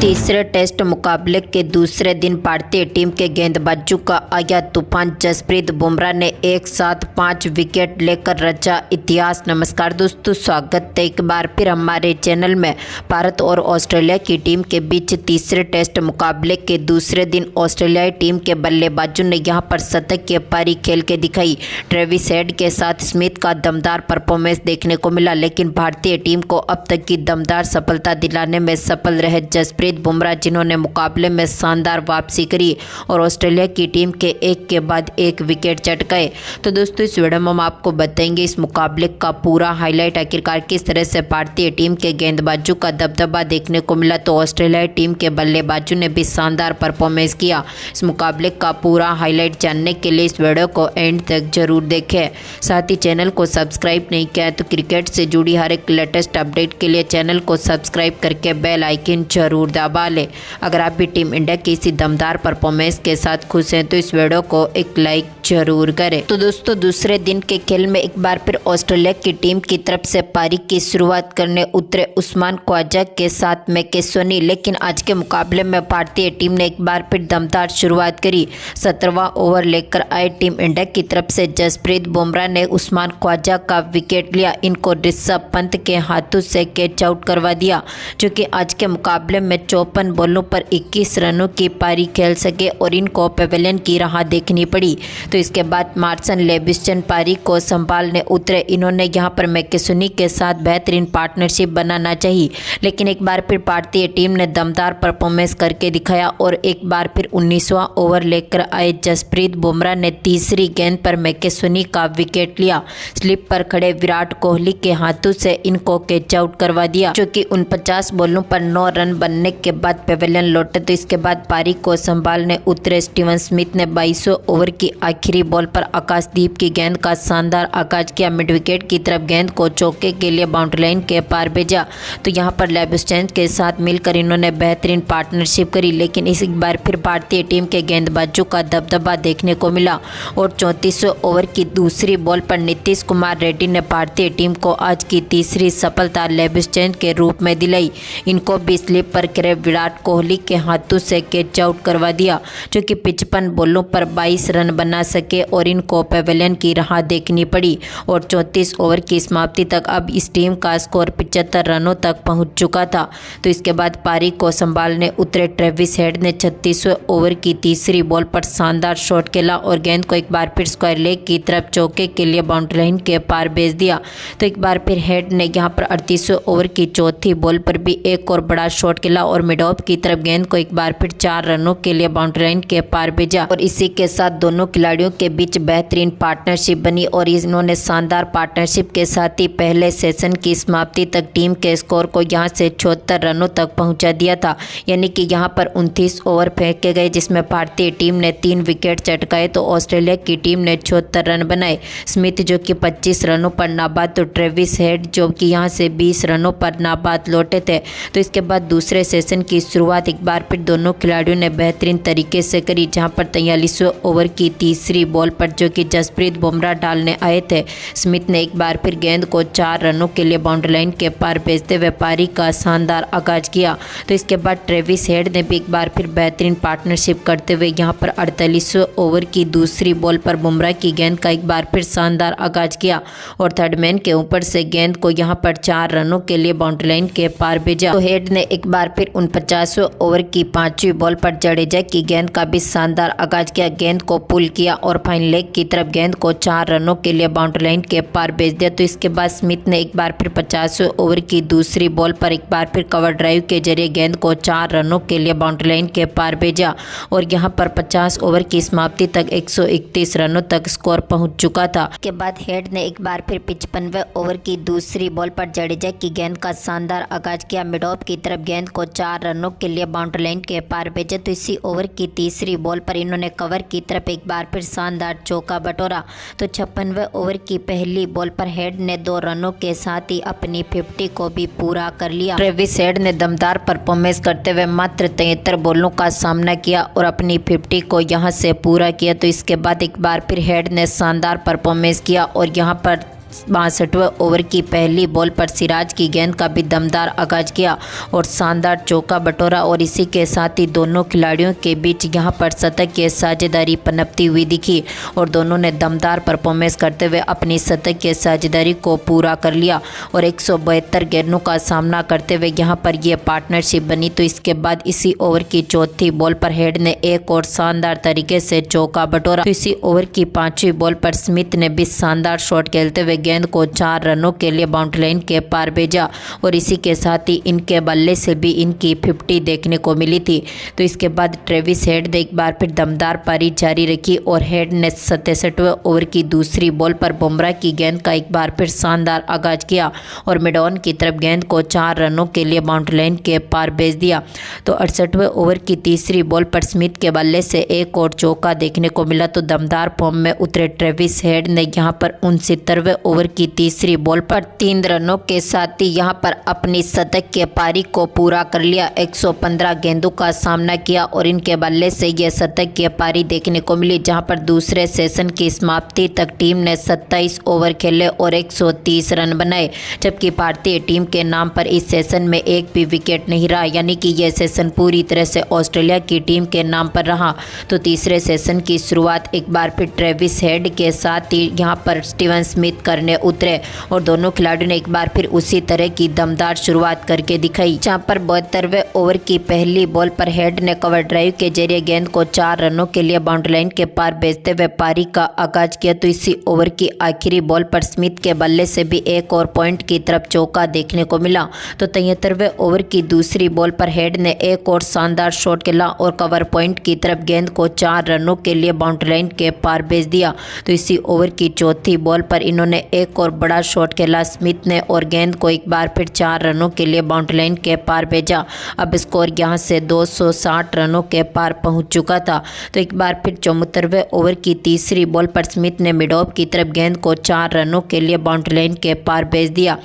तीसरे टेस्ट मुकाबले के दूसरे दिन भारतीय टीम के गेंदबाजों का आया तूफान। जसप्रीत बुमराह ने एक साथ 5 विकेट लेकर रचा इतिहास। नमस्कार दोस्तों, स्वागत है एक बार फिर हमारे चैनल में। भारत और ऑस्ट्रेलिया की टीम के बीच तीसरे टेस्ट मुकाबले के दूसरे दिन ऑस्ट्रेलियाई टीम के बल्लेबाजों ने यहां पर शतक की पारी खेल के दिखाई। ट्रेविस हेड के साथ स्मिथ का दमदार परफॉर्मेंस देखने को मिला, लेकिन भारतीय टीम को अब तक की दमदार सफलता दिलाने में सफल रहे जसप्रीत बुमराह, जिन्होंने मुकाबले में शानदार वापसी करी और ऑस्ट्रेलिया की टीम के एक के बाद एक विकेट चटकाए। तो दोस्तों, इस वीडियो में हम आपको बताएंगे इस मुकाबले का पूरा हाईलाइट, आखिरकार किस तरह से भारतीय टीम के गेंदबाजों का दबदबा देखने को मिला। तो ऑस्ट्रेलियाई टीम के बल्लेबाजों ने भी शानदार परफॉर्मेंस किया। इस मुकाबले का पूरा हाईलाइट जानने के लिए इस वीडियो को एंड तक जरूर देखें। साथ ही चैनल को सब्सक्राइब नहीं किया है तो क्रिकेट से जुड़ी हर एक लेटेस्ट अपडेट के लिए चैनल को सब्सक्राइब करके बेल आइकन जरूर दबा लें। अगर आप भी टीम इंडिया की इसी दमदार परफॉर्मेंस के साथ खुश हैं तो इस वीडियो को एक लाइक जरूर करें। तो दोस्तों, दूसरे दिन के खेल में एक बार फिर ऑस्ट्रेलिया की टीम की तरफ से पारी की शुरुआत करने उतरे उस्मान ख्वाजा के साथ मैकेसोनी, लेकिन आज के मुकाबले में भारतीय टीम ने एक बार फिर दमदार शुरुआत करी। 17वां ओवर लेकर आए टीम इंडिया की तरफ से जसप्रीत बुमराह ने उस्मान ख्वाजा का विकेट लिया। इनको ऋषभ पंत के हाथों से कैच आउट करवा दिया, जो कि आज के मुकाबले में 54 बॉलों पर 21 रनों की पारी खेल सके और इनको पेवेलियन की राह देखनी पड़ी। तो इसके बाद मार्सन लेविस्टन पारी को संभालने उतरे। इन्होंने यहां पर मैकेसोनी के साथ बेहतरीन पार्टनरशिप बनाना चाहिए, लेकिन एक बार फिर भारतीय टीम ने दमदार परफॉर्मेंस करके दिखाया और एक बार फिर 19वां ओवर लेकर आए जसप्रीत बुमराह ने तीसरी गेंद पर मैकेसोनी का विकेट लिया। स्लिप पर खड़े विराट कोहली के हाथों से इनको कैच आउट करवा दिया, जो कि 49 बॉलों पर 9 रन बनने के बाद पेवेलियन लौटे। तो इसके बाद पारी को संभालने उतरे स्टीवन स्मिथ ने 22 ओवर की आखिरी बॉल पर आकाशदीप की गेंद का शानदार आगाज किया। मिड विकेट की तरफ गेंद को चौके के लिए बाउंड्री लाइन के पार भेजा। तो यहां पर लेविस्टन के साथ मिलकर इन्होंने बेहतरीन पार्टनरशिप करी, लेकिन इस बार फिर भारतीय टीम के गेंदबाजों का दबदबा देखने को मिला और 34 ओवर की दूसरी बॉल पर नीतीश कुमार रेड्डी ने भारतीय टीम को आज की तीसरी सफलता लेविस्टन के रूप में दिलाई। इनको भी स्लिप पर खड़े विराट कोहली के हाथों से कैच आउट करवा दिया, जो कि 55 बॉलों पर 22 रन बना सके और इनको पेवेलियन की राह देखनी पड़ी और 34 ओवर की समाप्ति तक अब इस टीम का स्कोर 75 रनों तक पहुंच चुका था। तो इसके बाद पारी को संभालने उतरे ट्रेविस हेड ने 36वें ओवर की तीसरी बॉल पर शानदार शॉट खेला और गेंद को एक बार फिर स्क्वायर लेग की तरफ चौके के लिए बाउंड्री लाइन के पार भेज दिया। तो एक बार फिर हेड ने यहां पर 38वें ओवर की चौथी बॉल पर भी एक और बड़ा शॉट खेला और मिड ऑफ की तरफ गेंद को एक बार फिर 4 रनों के लिए बाउंड्री लाइन के पार भेजा और इसी के साथ दोनों खिलाड़ियों के बीच बेहतरीन पार्टनरशिप बनी और इन्होंने शानदार पार्टनरशिप के साथ ही पहले सेशन की समाप्ति तक टीम के स्कोर को यहां से 76 रनों तक पहुंचा दिया था। यानी कि यहां पर 29 ओवर फेंके गए, जिसमें भारतीय टीम ने 3 विकेट चटकाए तो ऑस्ट्रेलिया की टीम ने 76 रन बनाए। स्मिथ जो कि 25 रनों पर नाबाद, तो ट्रेविस हेड जो कि यहां से 20 रनों पर नाबाद लौटे थे। तो इसके बाद दूसरे सेशन की शुरुआत एक बार फिर दोनों खिलाड़ियों ने बेहतरीन तरीके से करी, जहां पर 43वें ओवर की तीसरी बॉल पर जो कि जसप्रीत बुमराह डालने आए थे, स्मिथ ने एक बार फिर गेंद को 4 रनों के लिए बाउंड्री लाइन के पार भेजते हुए पारी का शानदार आगाज किया। तो इसके बाद ट्रेविस हेड ने भी एक बार फिर बेहतरीन पार्टनरशिप करते हुए यहां पर 48वें ओवर की दूसरी बॉल पर बुमराह की गेंद का एक बार फिर शानदार आगाज किया और थर्ड मैन के ऊपर से गेंद को यहां पर 4 रनों के लिए बाउंड्री लाइन के पार भेजा। तो हेड ने एक बार फिर 49वें ओवर की 5वीं बॉल पर जडेजा की गेंद का भी शानदार आगाज किया। गेंद को पुल किया और फाइन लेग की तरफ गेंद को 4 रनों के लिए बाउंड्री लाइन के पार भेज दिया। तो इसके बाद स्मिथ ने एक बार फिर 50वें ओवर की दूसरी बॉल पर एक बार फिर कवर ड्राइव के जरिए गेंद को 4 रनों के लिए बाउंड्री लाइन के पार भेजा और यहां पर 50 ओवर की समाप्ति तक 131 रनों तक स्कोर पहुंच चुका था। इसके बाद हेड ने एक बार फिर 55वें ओवर की दूसरी बॉल पर जडेजा की गेंद का शानदार आगाज किया। मिड ऑफ की तरफ गेंद को 4 रनों के लिए बाउंड्री लाइन के पार भेजा। तो इसी ओवर की तीसरी बॉल पर इन्होंने कवर की तरफ एक बार फिर शानदार चौका बटोरा। तो 56वें ओवर की पहली बॉल पर हेड ने 2 रनों के साथ ही अपनी 50 को भी पूरा कर लिया। ट्रेविस हेड ने दमदार परफॉर्मेंस करते हुए मात्र 73 बॉलों का सामना किया और अपनी 50 को यहां से पूरा किया। तो इसके बाद एक बार फिर हेड ने शानदार परफॉर्मेंस किया और यहां पर 62वें ओवर की पहली बॉल पर सिराज की गेंद का भी दमदार आगाज किया और शानदार चौका बटोरा और इसी के साथ ही दोनों खिलाड़ियों के बीच यहां पर शतक की साझेदारी पनपती हुई दिखी और दोनों ने दमदार परफॉर्मेंस करते हुए अपनी शतक की साझेदारी को पूरा कर लिया और 172 गेंदों का सामना करते हुए यहां पर यह पार्टनरशिप बनी। तो इसके बाद इसी ओवर की चौथी बॉल पर हेड ने एक और शानदार तरीके से चौका बटोरा। तो इसी ओवर की पांचवी बॉल पर स्मिथ ने भी शानदार शॉट खेलते हुए गेंद को 4 रनों के लिए बाउंड्री लाइन के पार भेजा और इसी के साथ ही इनके बल्ले से भी इनकी 50 देखने को मिली थी। तो इसके बाद ट्रेविस हेड ने एक बार फिर दमदार पारी जारी रखी और हेड ने 67वें ओवर की दूसरी बॉल पर बुमराह की गेंद का एक बार फिर शानदार आगाज किया और मिड ऑन की तरफ गेंद को 4 रनों के लिए बाउंड्री लाइन के पार भेज दिया। तो 68वें ओवर की तीसरी बॉल पर स्मिथ के बल्ले से एक और चौका देखने को मिला। तो दमदार फॉर्म में उतरे ट्रेविस हेड ने यहां पर 69वें ओवर की तीसरी बॉल पर 3 रनों के साथ ही यहां पर अपनी शतक के पारी को पूरा कर लिया। 115 गेंदों का सामना किया और इनके बल्ले से यह शतक की पारी देखने को मिली, जहां पर दूसरे सेशन की समाप्ति तक टीम ने 27 ओवर खेले और 130 रन बनाए, जबकि भारतीय टीम के नाम पर इस सेशन में एक भी विकेट नहीं रहा, यानी कि यह सेशन पूरी तरह से ऑस्ट्रेलिया की टीम के नाम पर रहा। तो तीसरे सेशन की शुरुआत एक बार फिर ट्रेविस हेड के साथ ही यहां पर स्टीवन स्मिथ करने उतरे और दोनों खिलाड़ियों ने एक बार फिर उसी तरह की दमदार शुरुआत करके दिखाई, जहां पर 72वें ओवर की पहली बॉल पर हेड ने कवर ड्राइव के जरिए गेंद को 4 रनों के लिए बाउंड्री लाइन के पार भेजते हुए पारी का आगाज किया। तो इसी ओवर की आखिरी बॉल पर स्मिथ के बल्ले से भी एक और पॉइंट की तरफ चौका देखने को मिला। तो 73वें ओवर की दूसरी बॉल पर हेड ने एक और शानदार शॉट खेला और कवर पॉइंट की तरफ गेंद को 4 रनों के लिए बाउंड्री लाइन के पार भेज दिया। तो इसी ओवर की चौथी बॉल पर इन्होंने एक और बड़ा शॉट खेला स्मिथ ने और गेंद को एक बार फिर 4 रनों के लिए बाउंड्री लाइन के पार भेजा। अब स्कोर यहां से 260 रनों के पार पहुंच चुका था। तो एक बार फिर 74वें ओवर की तीसरी बॉल पर स्मिथ ने मिड ऑफ की तरफ गेंद को 4 रनों के लिए बाउंड्री लाइन के पार भेज दिया।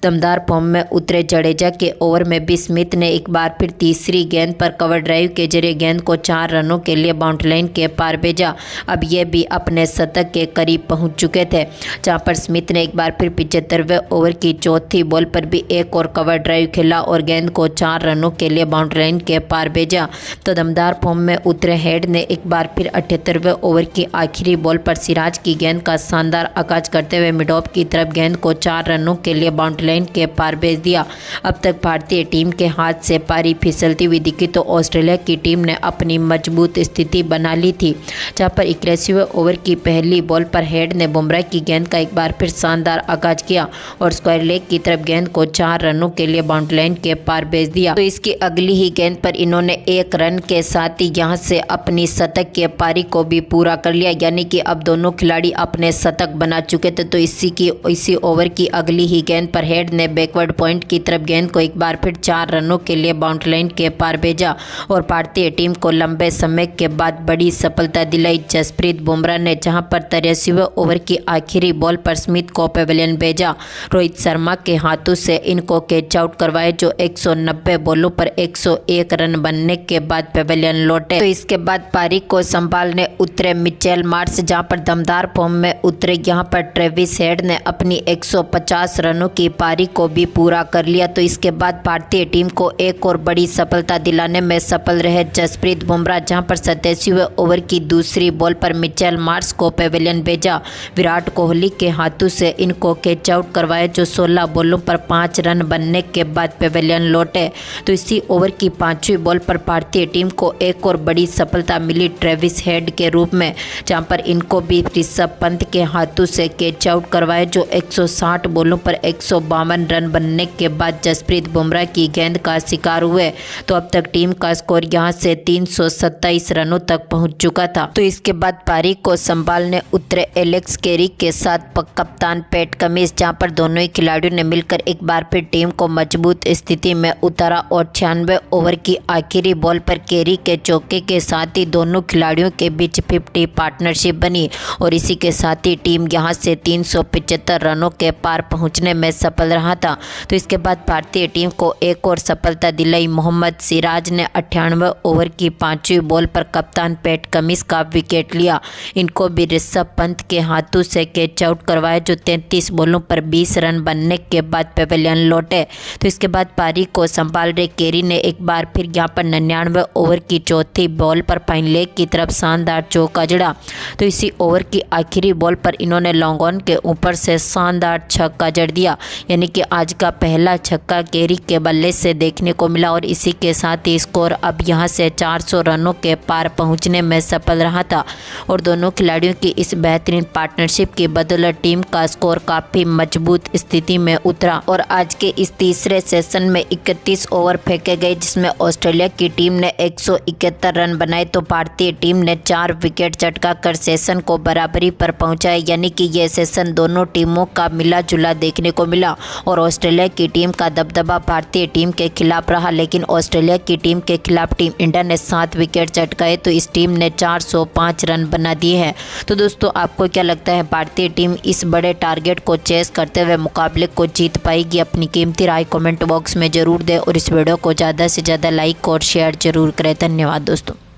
दमदार फॉर्म में उतरे जडेजा के ओवर में भी स्मिथ ने एक बार फिर तीसरी गेंद पर कवर ड्राइव के जरिए गेंद को 4 रनों के लिए बाउंड्री लाइन के पार भेजा। अब ये भी अपने शतक के करीब पहुंच चुके थे, जहां पर स्मिथ ने एक बार फिर 75वें ओवर की चौथी बॉल पर भी एक और कवर ड्राइव खेला और गेंद को 4 रनों के लिए बाउंड्री लाइन के पार भेजा। तो दमदार फॉर्म में उतरे हेड ने एक बार फिर 78वें ओवर की आखिरी बॉल पर सिराज की गेंद का शानदार आगाज करते हुए मिड ऑफ की तरफ गेंद को 4 रनों के लिए बाउंड्री लाइन के पार भेज दिया। अब तक भारतीय टीम के हाथ से पारी फिसलती हुई दिखी तो ऑस्ट्रेलिया की टीम ने अपनी मजबूत स्थिति बना ली थी, जहां पर 81वें ओवर की पहली बॉल पर हेड ने बुमराह की गेंद का एक बार फिर शानदार आगाज किया और स्क्वायर लेग की तरफ गेंद को 4 रनों के लिए बाउंड्री लाइन के पार भेज दिया। तो इसकी अगली ही गेंद पर इन्होंने 1 रन के साथ ही यहां से अपनी शतक के पारी को भी पूरा कर लिया, यानी कि अब दोनों खिलाड़ी अपने शतक बना चुके थे। तो इसी ओवर की अगली ही गेंद पर हेड ने बैकवर्ड पॉइंट की तरफ गेंद को एक बार फिर 4 रनों के लिए बाउंड्री लाइन के पार भेजा और भारतीय टीम को लंबे समय के बाद बड़ी सफलता दिलाई जसप्रीत बुमराह ने, जहां पर 83वें ओवर की आखिरी बॉल पर स्मिथ को पवेलियन भेजा। रोहित शर्मा के हाथों से इनको कैच आउट करवाए, जो 190 बॉलों पर 101 रन बनने के बाद पवेलियन लौटे। तो इसके बाद पारी को संभालने उतरे मिचेल मार्श, जहां पर दमदार फॉर्म में उतरे यहां पर ट्रेविस हेड ने अपनी 150 रनों की पारी को भी पूरा कर लिया। तो इसके बाद भारतीय टीम को एक और बड़ी सफलता दिलाने में सफल रहे जसप्रीत बुमराह, जहां पर 87वें ओवर की दूसरी बॉल पर मिचेल मार्श को पवेलियन भेजा। विराट कोहली के हाथों से इनको कैच आउट करवाया, जो 16 बॉलों पर 5 रन बनने के बाद पवेलियन लौटे। तो इसी ओवर की 5वीं बॉल पर भारतीय टीम को एक और बड़ी सफलता मिली ट्रेविस हेड के रूप में, जहां पर इनको भी ऋषभ पंत के हाथों से कैच आउट करवाया, जो 160 बॉलों पर 152 रन बनने के बाद जसप्रीत बुमराह की गेंद का शिकार हुए। तो अब तक टीम का स्कोर यहां से 327 रनों तक पहुंच चुका था। तो इसके बाद पारी को संभालने उतरे एलेक्स कैरी के साथ कप्तान पैट कमिंस, जहां पर दोनों ही खिलाड़ियों ने मिलकर एक बार फिर टीम को मजबूत स्थिति में उतारा और 96 ओवर की आखिरी बॉल पर कैरी के चौके के साथ ही दोनों खिलाड़ियों के बीच 50 पार्टनरशिप बनी और इसी के साथ ही टीम यहां से 375 रनों के पार पहुंचने में सफल चल रहा था। तो इसके बाद भारतीय टीम को एक और सफलता दिलाई। मोहम्मद सिराज ने 98 ओवर की 5वीं बॉल पर कप्तान पैट कमिंस का विकेट लिया। इनको भी ऋषभ पंत के हाथों से कैच आउट करवाया, जो 33 बॉलों पर 20 रन बनने के बाद पवेलियन लौटे। तो इसके बाद पारी को संभाल रहे केरी ने एक बार फिर यहाँ पर 99 ओवर की चौथी बॉल पर फाइन लेग की तरफ शानदार चौका जड़ा। तो इसी ओवर की आखिरी बॉल पर इन्होंने लॉन्ग ऑन के ऊपर से शानदार छक्का जड़ दिया, यानी कि आज का पहला छक्का केरी के बल्ले से देखने को मिला और इसी के साथ ही स्कोर अब यहां से 400 रनों के पार पहुंचने में सफल रहा था। और दोनों खिलाड़ियों की इस बेहतरीन पार्टनरशिप की बदौलत टीम का स्कोर काफ़ी मजबूत स्थिति में उतरा और आज के इस तीसरे सेशन में 31 ओवर फेंके गए, जिसमें ऑस्ट्रेलिया की टीम ने 171 रन बनाए तो भारतीय टीम ने 4 विकेट चटका कर सेशन को बराबरी पर पहुंचाया, यानी कि यह सेशन दोनों टीमों का मिला जुला देखने को मिला। और ऑस्ट्रेलिया की टीम का दबदबा भारतीय टीम के खिलाफ रहा, लेकिन ऑस्ट्रेलिया की टीम के खिलाफ टीम इंडिया ने 7 विकेट चटकाए तो इस टीम ने 405 रन बना दिए हैं। तो दोस्तों, आपको क्या लगता है, भारतीय टीम इस बड़े टारगेट को चेस करते हुए मुकाबले को जीत पाएगी? अपनी कीमती राय कमेंट बॉक्स में जरूर दें और इस वीडियो को ज़्यादा से ज़्यादा लाइक और शेयर जरूर करें। धन्यवाद दोस्तों।